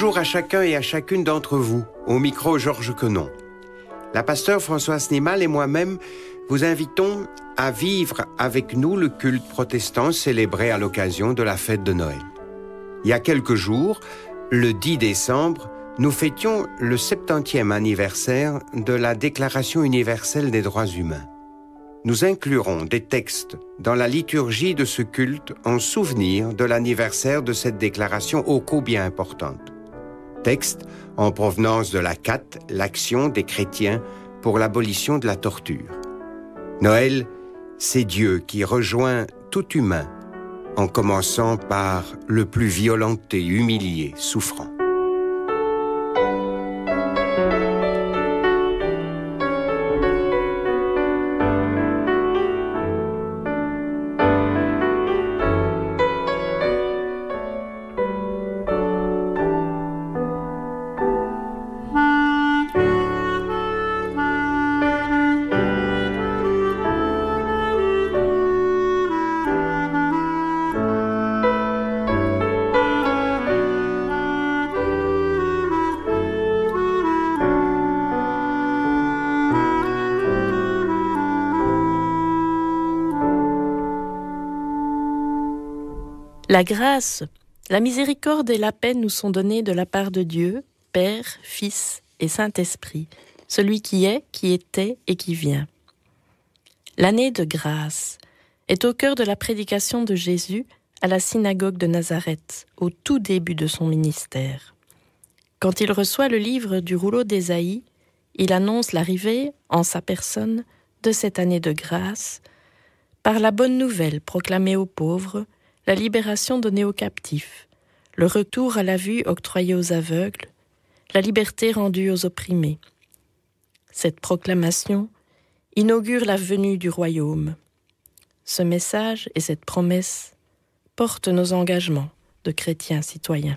Bonjour à chacun et à chacune d'entre vous. Au micro, Georges Quenon. La pasteure Françoise Nimal et moi-même vous invitons à vivre avec nous le culte protestant célébré à l'occasion de la fête de Noël. Il y a quelques jours, le 10 décembre, nous fêtions le 70e anniversaire de la Déclaration universelle des droits humains. Nous inclurons des textes dans la liturgie de ce culte en souvenir de l'anniversaire de cette déclaration ô combien importante. Textes en provenance de la CAT, l'Action des chrétiens pour l'abolition de la torture. Noël, c'est Dieu qui rejoint tout humain, en commençant par le plus violenté, humilié, souffrant. La grâce, la miséricorde et la paix nous sont données de la part de Dieu, Père, Fils et Saint-Esprit, celui qui est, qui était et qui vient. L'année de grâce est au cœur de la prédication de Jésus à la synagogue de Nazareth, au tout début de son ministère. Quand il reçoit le livre du rouleau d'Ésaïe, il annonce l'arrivée, en sa personne, de cette année de grâce, par la bonne nouvelle proclamée aux pauvres, la libération donnée aux captifs, le retour à la vue octroyé aux aveugles, la liberté rendue aux opprimés. Cette proclamation inaugure la venue du royaume. Ce message et cette promesse portent nos engagements de chrétiens citoyens.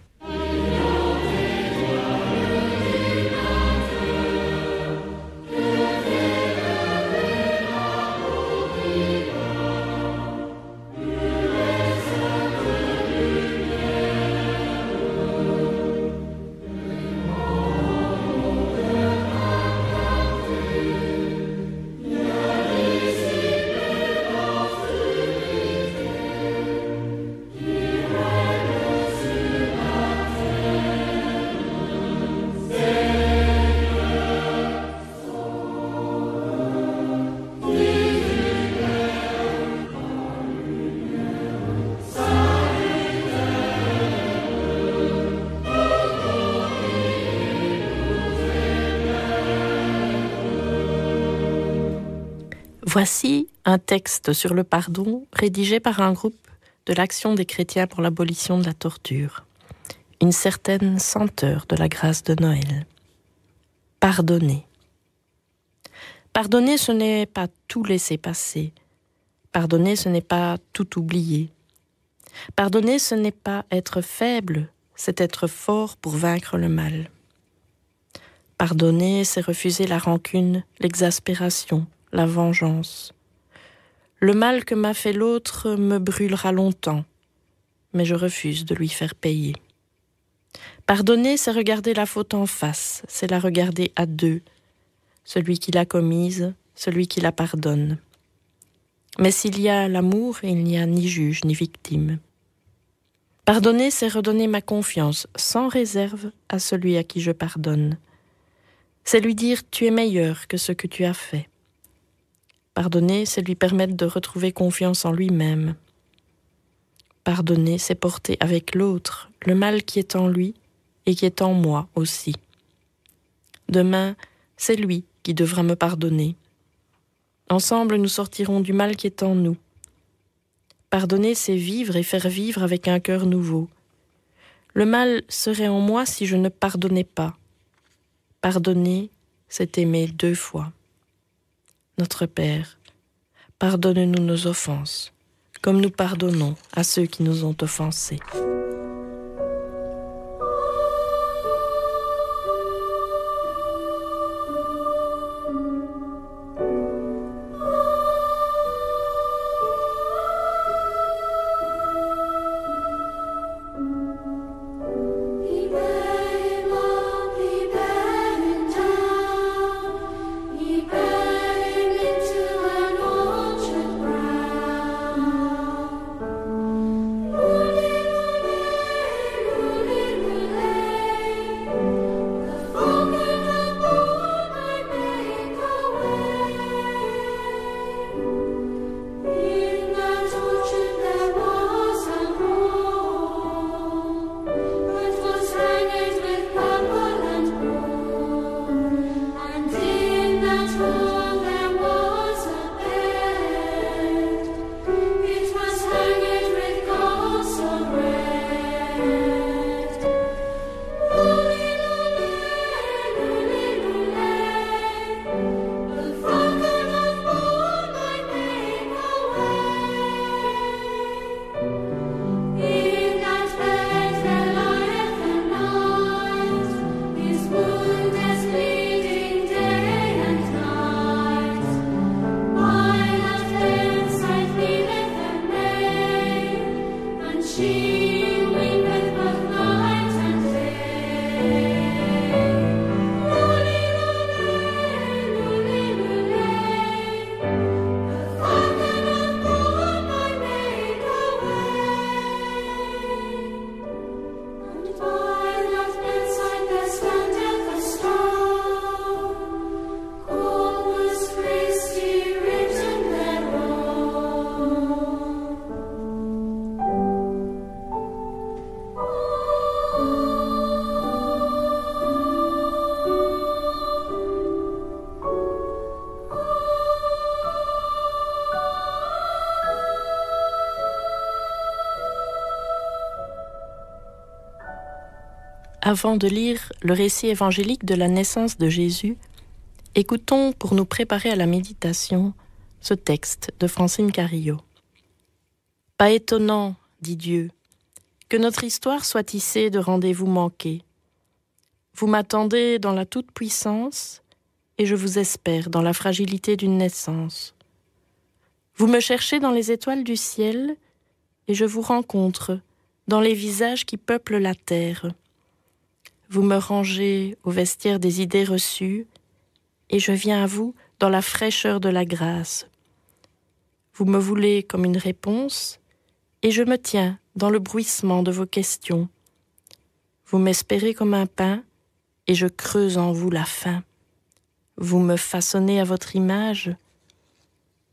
Voici un texte sur le pardon rédigé par un groupe de l'Action des chrétiens pour l'abolition de la torture. Une certaine senteur de la grâce de Noël. Pardonner. Pardonner, ce n'est pas tout laisser passer. Pardonner, ce n'est pas tout oublier. Pardonner, ce n'est pas être faible, c'est être fort pour vaincre le mal. Pardonner, c'est refuser la rancune, l'exaspération, la vengeance. Le mal que m'a fait l'autre me brûlera longtemps, mais je refuse de lui faire payer. Pardonner, c'est regarder la faute en face, c'est la regarder à deux, celui qui l'a commise, celui qui la pardonne. Mais s'il y a l'amour, il n'y a ni juge ni victime. Pardonner, c'est redonner ma confiance, sans réserve, à celui à qui je pardonne. C'est lui dire « tu es meilleur que ce que tu as fait ». Pardonner, c'est lui permettre de retrouver confiance en lui-même. Pardonner, c'est porter avec l'autre le mal qui est en lui et qui est en moi aussi. Demain, c'est lui qui devra me pardonner. Ensemble, nous sortirons du mal qui est en nous. Pardonner, c'est vivre et faire vivre avec un cœur nouveau. Le mal serait en moi si je ne pardonnais pas. Pardonner, c'est aimer 2 fois. Notre Père, pardonne-nous nos offenses, comme nous pardonnons à ceux qui nous ont offensés. Emmanuel. Avant de lire le récit évangélique de la naissance de Jésus, écoutons, pour nous préparer à la méditation, ce texte de Francine Carillo. « Pas étonnant, dit Dieu, que notre histoire soit tissée de rendez-vous manqués. Vous m'attendez dans la toute-puissance et je vous espère dans la fragilité d'une naissance. Vous me cherchez dans les étoiles du ciel et je vous rencontre dans les visages qui peuplent la terre. Vous me rangez au vestiaire des idées reçues et je viens à vous dans la fraîcheur de la grâce. Vous me voulez comme une réponse et je me tiens dans le bruissement de vos questions. Vous m'espérez comme un pain et je creuse en vous la faim. Vous me façonnez à votre image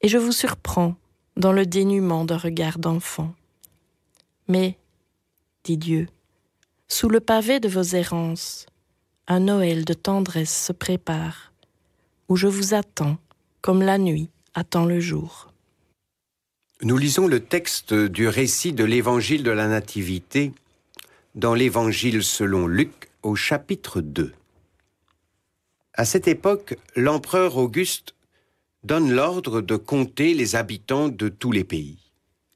et je vous surprends dans le dénuement d'un regard d'enfant. Mais, dit Dieu, sous le pavé de vos errances, un Noël de tendresse se prépare, où je vous attends comme la nuit attend le jour. » Nous lisons le texte du récit de l'évangile de la Nativité dans l'évangile selon Luc au chapitre 2. À cette époque, l'empereur Auguste donne l'ordre de compter les habitants de tous les pays.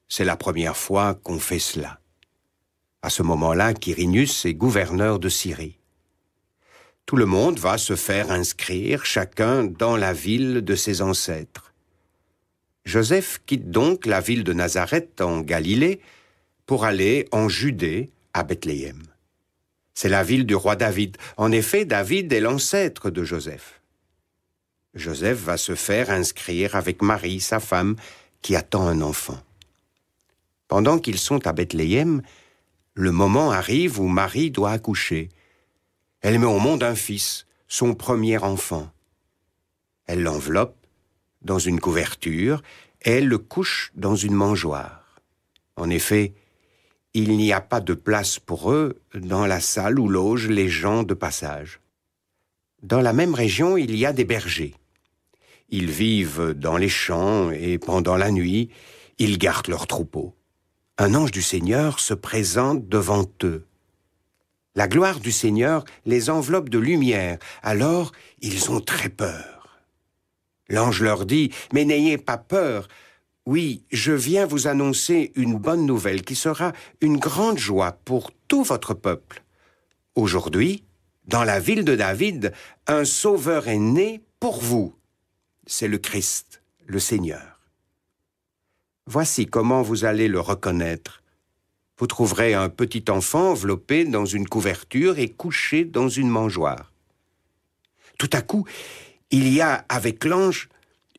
C'est la première fois qu'on fait cela. À ce moment-là, Quirinius est gouverneur de Syrie. Tout le monde va se faire inscrire, chacun dans la ville de ses ancêtres. Joseph quitte donc la ville de Nazareth en Galilée pour aller en Judée, à Bethléem. C'est la ville du roi David. En effet, David est l'ancêtre de Joseph. Joseph va se faire inscrire avec Marie, sa femme, qui attend un enfant. Pendant qu'ils sont à Bethléem, le moment arrive où Marie doit accoucher. Elle met au monde un fils, son premier enfant. Elle l'enveloppe dans une couverture et elle le couche dans une mangeoire. En effet, il n'y a pas de place pour eux dans la salle où logent les gens de passage. Dans la même région, il y a des bergers. Ils vivent dans les champs et pendant la nuit, ils gardent leurs troupeaux. Un ange du Seigneur se présente devant eux. La gloire du Seigneur les enveloppe de lumière, alors ils ont très peur. L'ange leur dit « Mais n'ayez pas peur, oui, je viens vous annoncer une bonne nouvelle qui sera une grande joie pour tout votre peuple. Aujourd'hui, dans la ville de David, un sauveur est né pour vous. C'est le Christ, le Seigneur. Voici comment vous allez le reconnaître. Vous trouverez un petit enfant enveloppé dans une couverture et couché dans une mangeoire. Tout à coup, il y a avec l'ange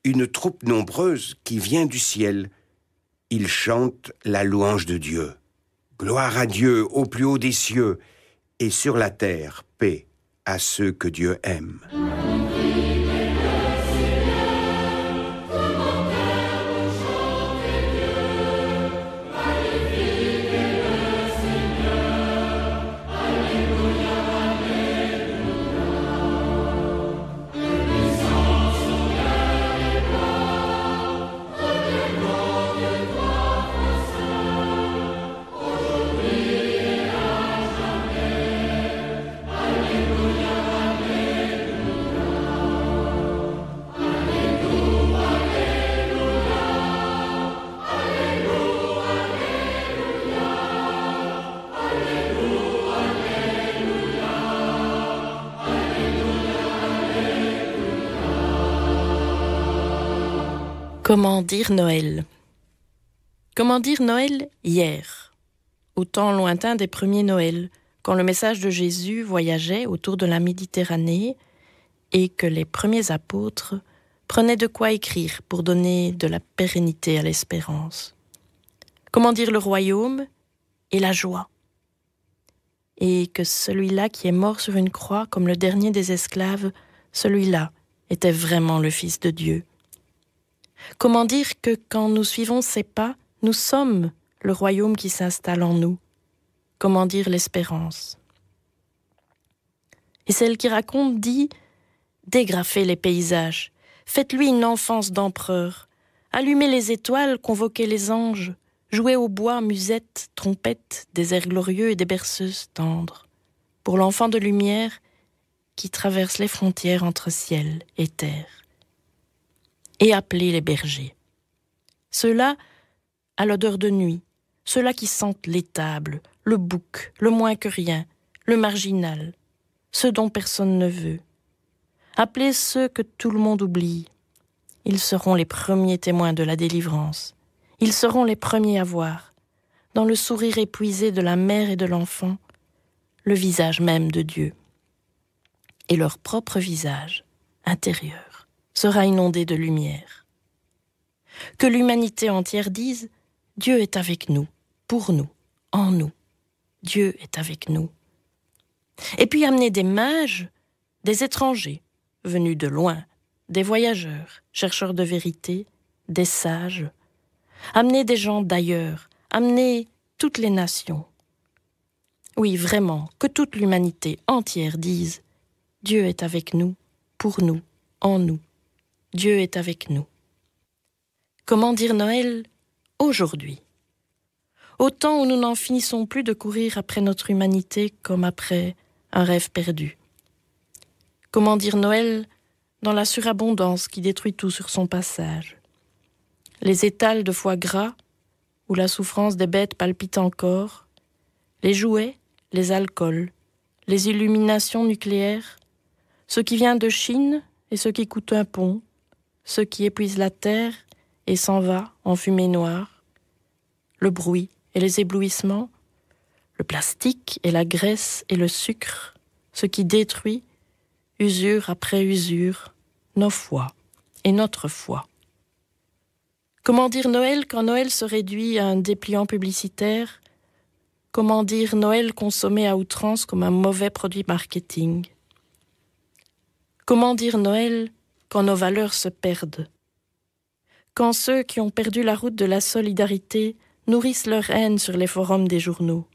une troupe nombreuse qui vient du ciel. Ils chantent la louange de Dieu. Gloire à Dieu au plus haut des cieux, et sur la terre, paix à ceux que Dieu aime. Comment dire Noël ? Comment dire Noël hier, au temps lointain des premiers Noëls, quand le message de Jésus voyageait autour de la Méditerranée et que les premiers apôtres prenaient de quoi écrire pour donner de la pérennité à l'espérance. Comment dire le royaume et la joie ? Et que celui-là qui est mort sur une croix comme le dernier des esclaves, celui-là était vraiment le Fils de Dieu. Comment dire que quand nous suivons ses pas, nous sommes le royaume qui s'installe en nous ? Comment dire l'espérance ? Et celle qui raconte dit « Dégrafez les paysages, faites-lui une enfance d'empereur, allumez les étoiles, convoquez les anges, jouez au bois, musettes, trompettes, des airs glorieux et des berceuses tendres. pour l'enfant de lumière qui traverse les frontières entre ciel et terre. Et appelez les bergers. Ceux-là à l'odeur de nuit, ceux-là qui sentent l'étable, le bouc, le moins que rien, le marginal, ceux dont personne ne veut. Appelez ceux que tout le monde oublie. Ils seront les premiers témoins de la délivrance. Ils seront les premiers à voir, dans le sourire épuisé de la mère et de l'enfant, le visage même de Dieu. Et leur propre visage, intérieur, sera inondé de lumière. Que l'humanité entière dise « Dieu est avec nous, pour nous, en nous. Dieu est avec nous. » Et puis amener des mages, des étrangers, venus de loin, des voyageurs, chercheurs de vérité, des sages. Amener des gens d'ailleurs, amener toutes les nations. Oui, vraiment, que toute l'humanité entière dise « Dieu est avec nous, pour nous, en nous. Dieu est avec nous. » Comment dire Noël aujourd'hui? Au temps où nous n'en finissons plus de courir après notre humanité comme après un rêve perdu. Comment dire Noël dans la surabondance qui détruit tout sur son passage? Les étals de foie gras, où la souffrance des bêtes palpite encore, les jouets, les alcools, les illuminations nucléaires, ce qui vient de Chine et ce qui coûte un pont, ce qui épuise la terre et s'en va en fumée noire, le bruit et les éblouissements, le plastique et la graisse et le sucre, ce qui détruit, usure après usure, nos foi et notre foi. Comment dire Noël quand Noël se réduit à un dépliant publicitaire? Comment dire Noël consommé à outrance comme un mauvais produit marketing? Comment dire Noël quand nos valeurs se perdent? Quand ceux qui ont perdu la route de la solidarité nourrissent leur haine sur les forums des journaux?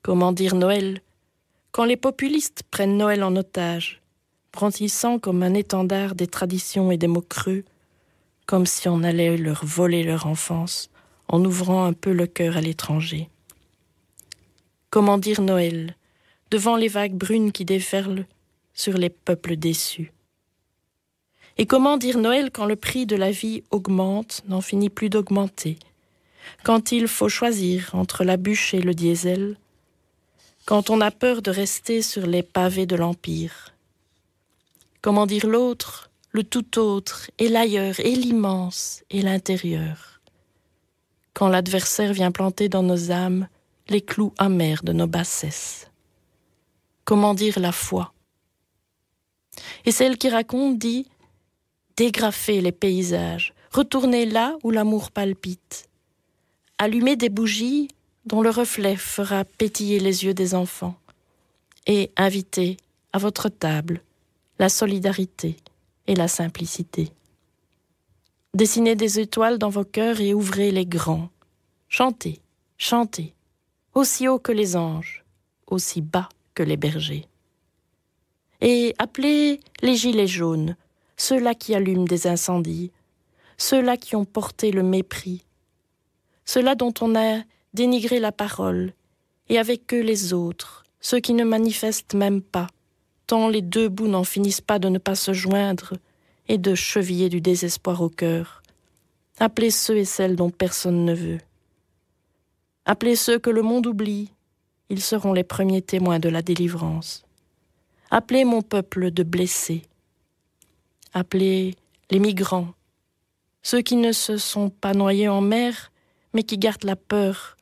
Comment dire Noël quand les populistes prennent Noël en otage, brandissant comme un étendard des traditions et des mots creux, comme si on allait leur voler leur enfance en ouvrant un peu le cœur à l'étranger? Comment dire Noël devant les vagues brunes qui déferlent sur les peuples déçus? Et comment dire Noël quand le prix de la vie augmente, n'en finit plus d'augmenter, quand il faut choisir entre la bûche et le diesel, quand on a peur de rester sur les pavés de l'Empire? Comment dire l'autre, le tout autre, et l'ailleurs, et l'immense, et l'intérieur, quand l'adversaire vient planter dans nos âmes les clous amers de nos bassesses? Comment dire la foi? Et celle qui raconte dit « Dégrafez les paysages, retournez là où l'amour palpite. Allumez des bougies dont le reflet fera pétiller les yeux des enfants. Et invitez à votre table la solidarité et la simplicité. Dessinez des étoiles dans vos cœurs et ouvrez les grands. Chantez, chantez, aussi haut que les anges, aussi bas que les bergers. Et appelez les gilets jaunes, ceux-là qui allument des incendies, ceux-là qui ont porté le mépris, ceux-là dont on a dénigré la parole, et avec eux les autres, ceux qui ne manifestent même pas, tant les deux bouts n'en finissent pas de ne pas se joindre et de cheviller du désespoir au cœur. Appelez ceux et celles dont personne ne veut. Appelez ceux que le monde oublie, ils seront les premiers témoins de la délivrance. Appelez mon peuple de blessés. Appelez les migrants, ceux qui ne se sont pas noyés en mer, mais qui gardent la peur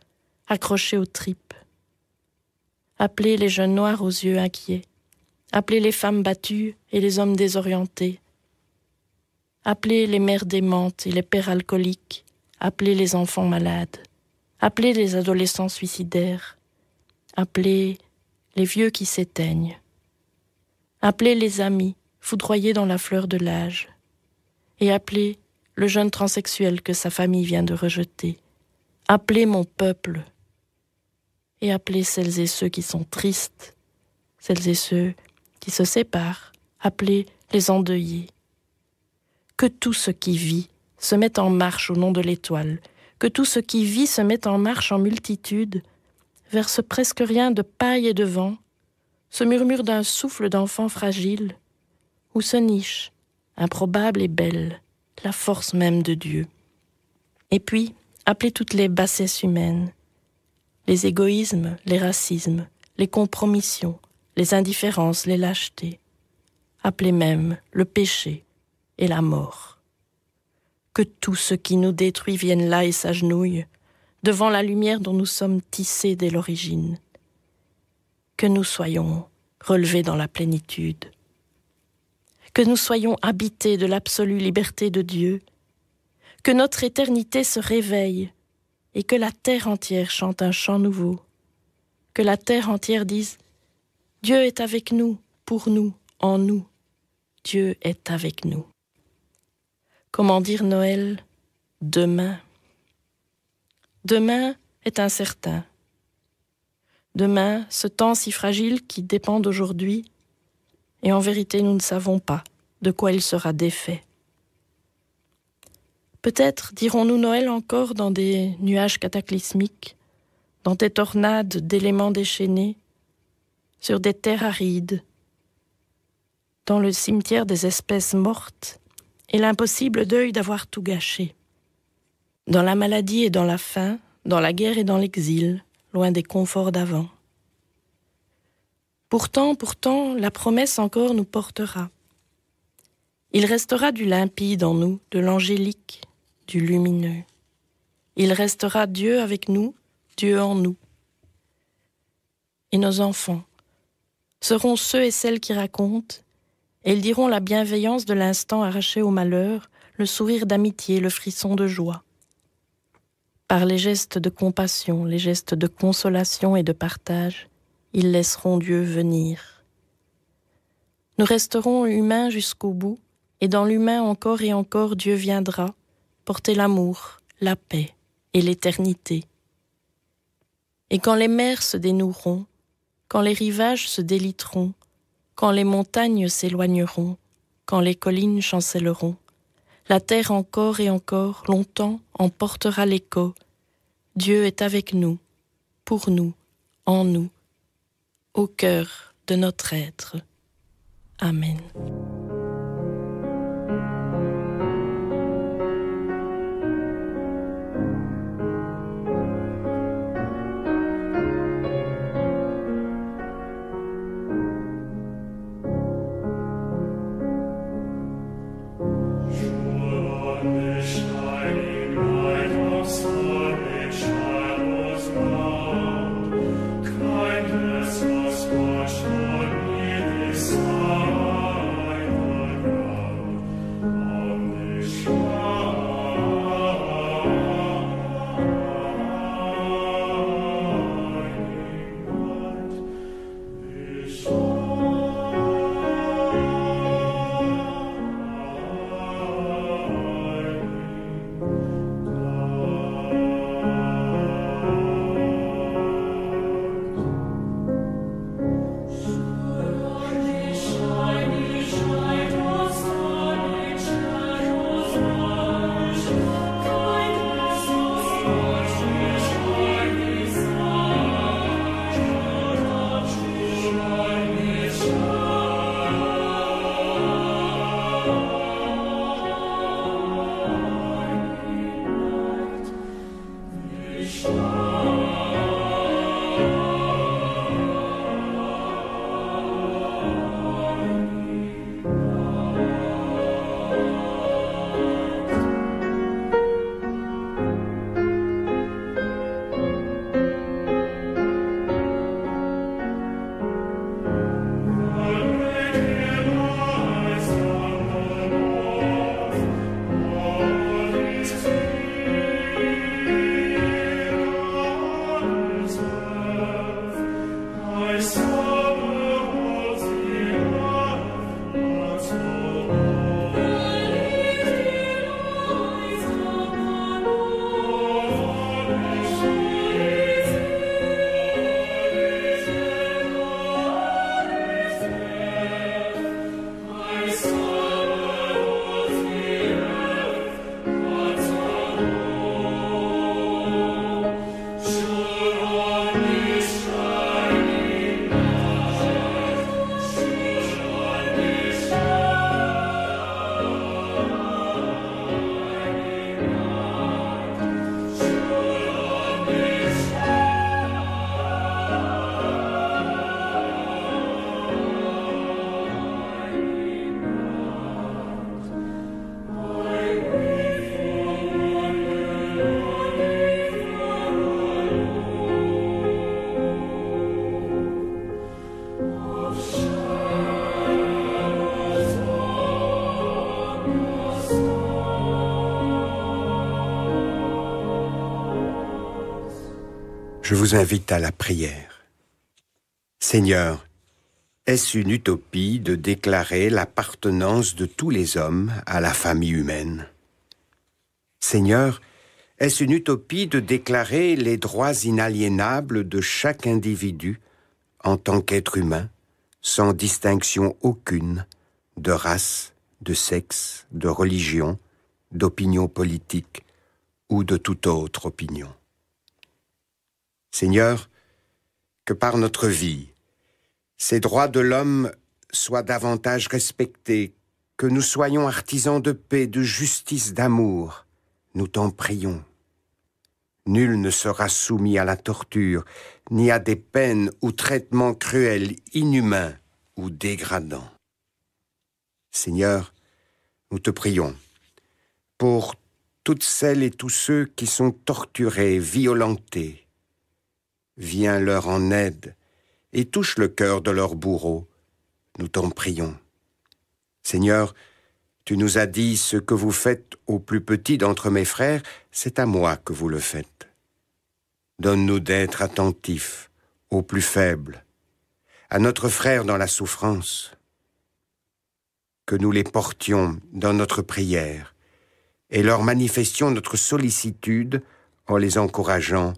accrochée aux tripes. Appelez les jeunes noirs aux yeux inquiets. Appelez les femmes battues et les hommes désorientés. Appelez les mères démentes et les pères alcooliques. Appelez les enfants malades. Appelez les adolescents suicidaires. Appelez les vieux qui s'éteignent. Appelez les amis foudroyés dans la fleur de l'âge. Et appelez le jeune transsexuel que sa famille vient de rejeter. Appelez mon peuple. Et appelez celles et ceux qui sont tristes, celles et ceux qui se séparent. Appelez les endeuillés. Que tout ce qui vit se mette en marche au nom de l'étoile, que tout ce qui vit se mette en marche en multitude vers ce presque rien de paille et de vent ce murmure d'un souffle d'enfant fragile, où se niche, improbable et belle, la force même de Dieu. Et puis, appelez toutes les bassesses humaines, les égoïsmes, les racismes, les compromissions, les indifférences, les lâchetés. Appelez même le péché et la mort. Que tout ce qui nous détruit vienne là et s'agenouille devant la lumière dont nous sommes tissés dès l'origine. Que nous soyons relevés dans la plénitude. Que nous soyons habités de l'absolue liberté de Dieu. Que notre éternité se réveille et que la terre entière chante un chant nouveau. Que la terre entière dise « Dieu est avec nous, pour nous, en nous. Dieu est avec nous. » Comment dire Noël ? Demain. Demain est incertain. Demain, ce temps si fragile qui dépend d'aujourd'hui, et en vérité nous ne savons pas de quoi il sera défait. Peut-être dirons-nous Noël encore dans des nuages cataclysmiques, dans des tornades d'éléments déchaînés, sur des terres arides, dans le cimetière des espèces mortes et l'impossible deuil d'avoir tout gâché, dans la maladie et dans la faim, dans la guerre et dans l'exil, loin des conforts d'avant. Pourtant, la promesse encore nous portera. Il restera du limpide en nous, de l'angélique, du lumineux. Il restera Dieu avec nous, Dieu en nous. Et nos enfants seront ceux et celles qui racontent, et ils diront la bienveillance de l'instant arraché au malheur, le sourire d'amitié, le frisson de joie. Par les gestes de compassion, les gestes de consolation et de partage, ils laisseront Dieu venir. Nous resterons humains jusqu'au bout, et dans l'humain encore et encore Dieu viendra porter l'amour, la paix et l'éternité. Et quand les mers se dénoueront, quand les rivages se déliteront, quand les montagnes s'éloigneront, quand les collines chancelleront, la terre encore et encore, longtemps, en portera l'écho. Dieu est avec nous, pour nous, en nous, au cœur de notre être. Amen. Kindness was washed on me this hour. Je vous invite à la prière. Seigneur, est-ce une utopie de déclarer l'appartenance de tous les hommes à la famille humaine? Seigneur, est-ce une utopie de déclarer les droits inaliénables de chaque individu en tant qu'être humain, sans distinction aucune de race, de sexe, de religion, d'opinion politique ou de toute autre opinion? Seigneur, que par notre vie, ces droits de l'homme soient davantage respectés, que nous soyons artisans de paix, de justice, d'amour. Nous t'en prions. Nul ne sera soumis à la torture, ni à des peines ou traitements cruels, inhumains ou dégradants. Seigneur, nous te prions pour toutes celles et tous ceux qui sont torturés, violentés. Viens leur en aide et touche le cœur de leurs bourreaux. Nous t'en prions. Seigneur, tu nous as dit, ce que vous faites au plus petit d'entre mes frères, c'est à moi que vous le faites. Donne-nous d'être attentifs aux plus faibles, à notre frère dans la souffrance, que nous les portions dans notre prière et leur manifestions notre sollicitude en les encourageant.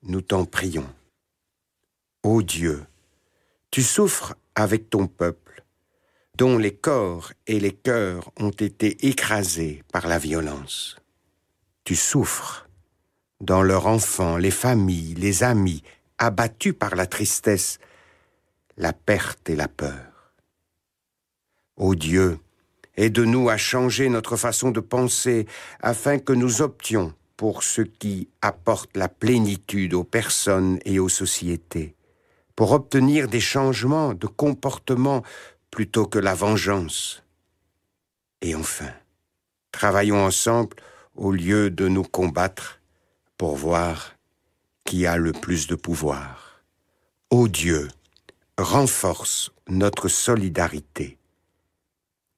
Nous t'en prions. Ô Dieu, tu souffres avec ton peuple, dont les corps et les cœurs ont été écrasés par la violence. Tu souffres dans leurs enfants, les familles, les amis, abattus par la tristesse, la perte et la peur. Ô Dieu, aide-nous à changer notre façon de penser afin que nous options pour ce qui apporte la plénitude aux personnes et aux sociétés, pour obtenir des changements de comportement plutôt que la vengeance. Et enfin, travaillons ensemble au lieu de nous combattre pour voir qui a le plus de pouvoir. Ô Dieu, renforce notre solidarité.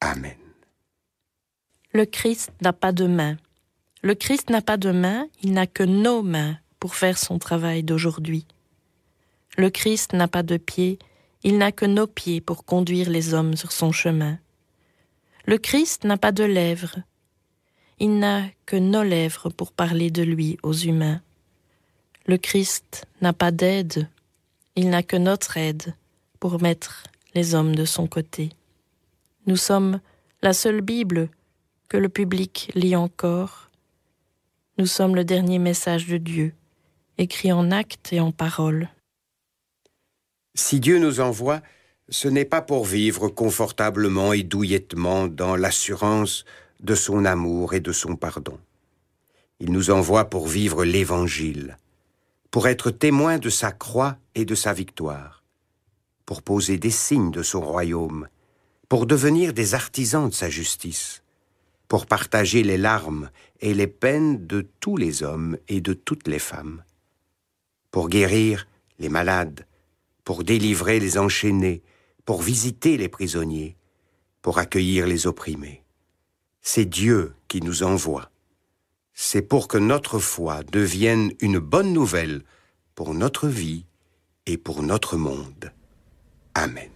Amen. Le Christ n'a pas de main. Le Christ n'a pas de main, il n'a que nos mains pour faire son travail d'aujourd'hui. Le Christ n'a pas de pieds, il n'a que nos pieds pour conduire les hommes sur son chemin. Le Christ n'a pas de lèvres, il n'a que nos lèvres pour parler de lui aux humains. Le Christ n'a pas d'aide, il n'a que notre aide pour mettre les hommes de son côté. Nous sommes la seule Bible que le public lit encore. Nous sommes le dernier message de Dieu, écrit en actes et en paroles. Si Dieu nous envoie, ce n'est pas pour vivre confortablement et douillettement dans l'assurance de son amour et de son pardon. Il nous envoie pour vivre l'Évangile, pour être témoins de sa croix et de sa victoire, pour poser des signes de son royaume, pour devenir des artisans de sa justice, pour partager les larmes et les peines de tous les hommes et de toutes les femmes, pour guérir les malades, pour délivrer les enchaînés, pour visiter les prisonniers, pour accueillir les opprimés. C'est Dieu qui nous envoie. C'est pour que notre foi devienne une bonne nouvelle pour notre vie et pour notre monde. Amen.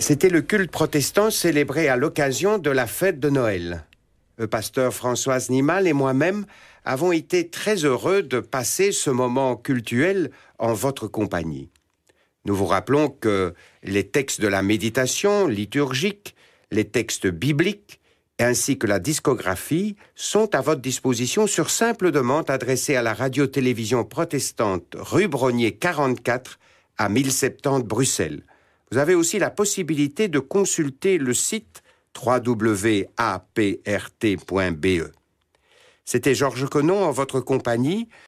C'était le culte protestant célébré à l'occasion de la fête de Noël. Le pasteur Françoise Nimal et moi-même avons été très heureux de passer ce moment cultuel en votre compagnie. Nous vous rappelons que les textes de la méditation liturgique, les textes bibliques, ainsi que la discographie sont à votre disposition sur simple demande adressée à la radio-télévision protestante rue Brognier 44 à 1070 Bruxelles. Vous avez aussi la possibilité de consulter le site www.aprt.be. C'était Georges Connon en votre compagnie